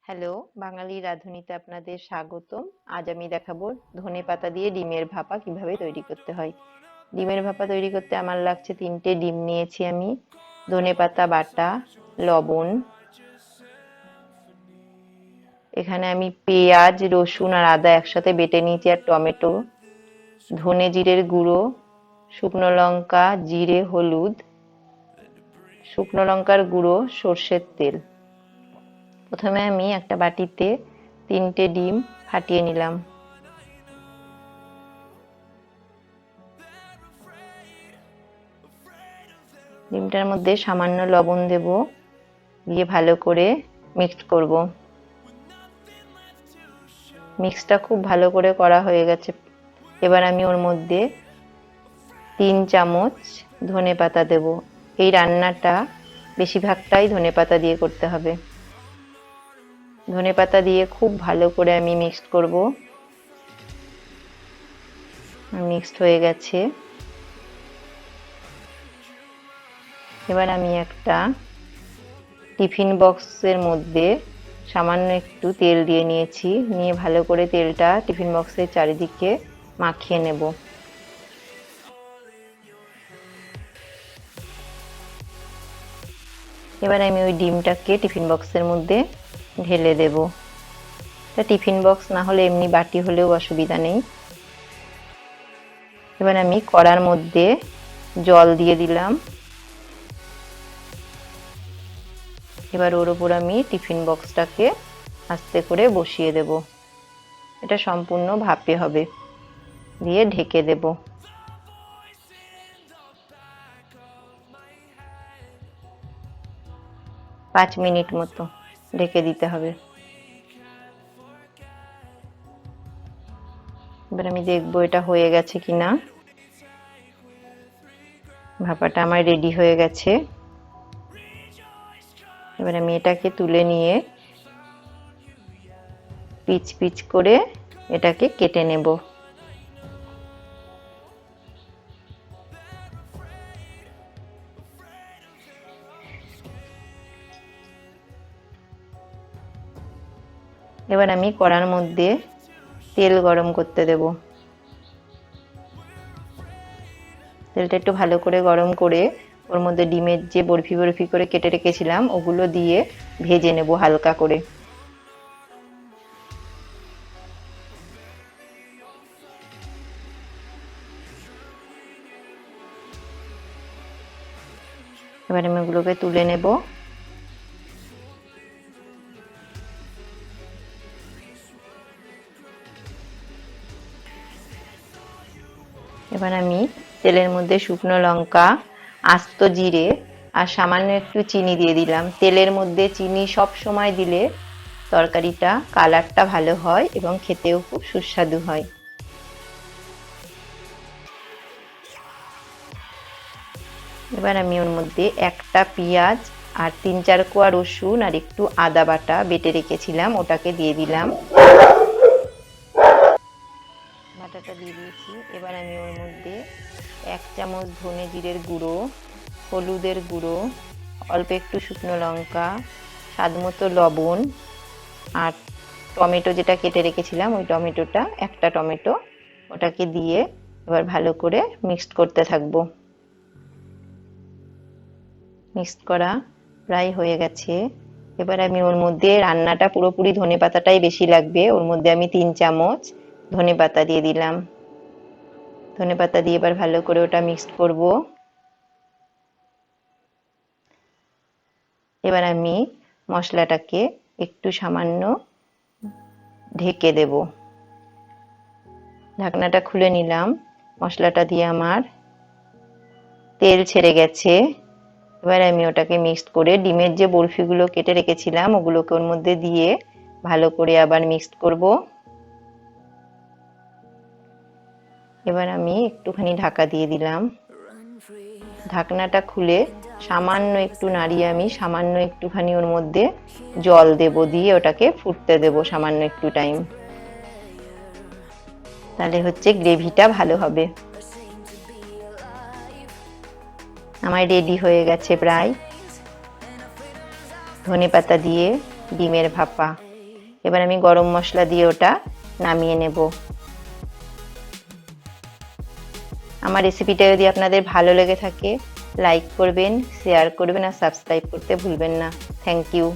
Hello, বাঙালি রাঁধুনিতে আপনাদের স্বাগতম। আজ আমি দেখাবো ধনেপাতা দিয়ে ডিমের ভাপা কিভাবে তৈরি করতে হয়। ডিমের ভাপা তৈরি করতে আমার লাগছে 3টে ডিম নিয়েছি আমি, ধনেপাতা বাটা, লবণ, এখানে আমি পেঁয়াজ, রসুন আর আদা একসাথে বেটে নিয়েছি, আর টমেটো, ধনে জিরের গুঁড়ো, শুকনো লঙ্কা, জিরে, হলুদ, শুকনো লঙ্কার গুঁড়ো, সর্ষের তেল। প্রথমে আমি একটা বাটিতে 3টে ডিম ফাটিয়ে নিলাম। ডিমটার মধ্যে সামান্য লবণ দেব, দিয়ে ভালো করে মিক্স করব। মিক্সটা খুব ভালো করে করা হয়ে গেছে। এবার আমি ওর মধ্যে 3 চামচ ধনেপাতা দেব। এই রান্নাটা বেশিরভাগটাই ধনেপাতা দিয়ে করতে হবে। ধনেপাতা দিয়ে খুব ভালো করে আমি মিক্স করব। মিক্সড হয়ে গেছে। এবার আমি একটা টিফিন বক্সের মধ্যে সামান্য একটু তেল দিয়ে নিয়েছি, নিয়ে ভালো করে তেলটা টিফিন বক্সের চারিদিকে মাখিয়ে নেব। এবার আমি ওই ডিমটাকে টিফিন বক্সের মধ্যে ঢেলে দেব। এটা টিফিন বক্স না হলে এমনি বাটি হলেও অসুবিধা নেই। এবার আমি কড়ার মধ্যে জল দিয়ে দিলাম। এবার ওর উপর আমি টিফিন বক্সটাকে আস্তে করে বসিয়ে দেব। এটা সম্পূর্ণ ভাপে হবে, দিয়ে ঢেকে দেব। 5 মিনিট মতো ঢেকে দিতে হবে। এবার আমি দেখবো এটা হয়ে গেছে কিনা। ভাপাটা আমার রেডি হয়ে গেছে। এবার আমি এটাকে তুলে নিয়ে পিচ পিচ করে এটাকে কেটে নেব। এবার আমি কড়ার মধ্যে তেল গরম করতে দেব। তেলটা একটু ভালো করে গরম করে ওর মধ্যে ডিমের যে বরফি বরফি করে কেটে রেখেছিলাম ওগুলো দিয়ে ভেজে নেব হালকা করে। এবার আমি ওগুলোকে তুলে নেব। এবার আমি তেলের মধ্যে শুকনো লঙ্কা, আস্ত জিরে আর সামান্য একটু চিনি দিয়ে দিলাম। তেলের মধ্যে চিনি সব সময় দিলে তরকারিটা কালারটা ভালো হয় এবং খেতেও খুব সুস্বাদু হয়। এবার আমি ওর মধ্যে একটা পেঁয়াজ আর 3-4 কোয়া রসুন আর একটু আদা বাটা বেটে রেখেছিলাম ওটাকে দিয়ে দিলাম। বাটাটা দিয়ে দিয়েছি। এবার আমি ওর মধ্যে 1 চামচ ধনে জিরের গুঁড়ো, হলুদের গুঁড়ো, অল্প একটু শুকনো লঙ্কা, স্বাদ মতো লবণ আর টমেটো যেটা কেটে রেখেছিলাম ওই টমেটোটা, একটা টমেটো, ওটাকে দিয়ে এবার ভালো করে মিক্সড করতে থাকবো। মিক্সড করা প্রায় হয়ে গেছে। এবার আমি ওর মধ্যে, রান্নাটা পুরোপুরি ধনেপাতাটাই বেশি লাগবে, ওর মধ্যে আমি 3 চামচ ধনেপাতা দিয়ে দিলাম। ধনেপাতা দিয়ে এবার ভালো করে ওটা মিক্সড করব। এবার আমি মশলাটাকে একটু সামান্য ঢেকে দেব। ঢাকনাটা খুলে নিলাম। মশলাটা দিয়ে আমার তেল ছেড়ে গেছে। এবার আমি ওটাকে মিক্সড করে ডিমের যে বরফিগুলো কেটে রেখেছিলাম ওগুলোকে ওর মধ্যে দিয়ে ভালো করে আবার মিক্সড করব। এবার আমি একটুখানি ঢাকা দিয়ে দিলাম। ঢাকনাটা খুলে সামান্য একটু নাড়িয়ে আমি সামান্য একটুখানি ওর মধ্যে জল দেব, দিয়ে ওটাকে ফুটতে দেব সামান্য একটু টাইম। তাহলে হচ্ছে গ্রেভিটা ভালো হবে। আমার রেডি হয়ে গেছে প্রায় ধনেপাতা দিয়ে ডিমের ভাপা। এবার আমি গরম মশলা দিয়ে ওটা নামিয়ে নেব। আমার রেসিপিটা যদি আপনাদের ভালো লেগে থাকে লাইক করবেন, শেয়ার করবেন আর সাবস্ক্রাইব করতে ভুলবেন না। Thank you.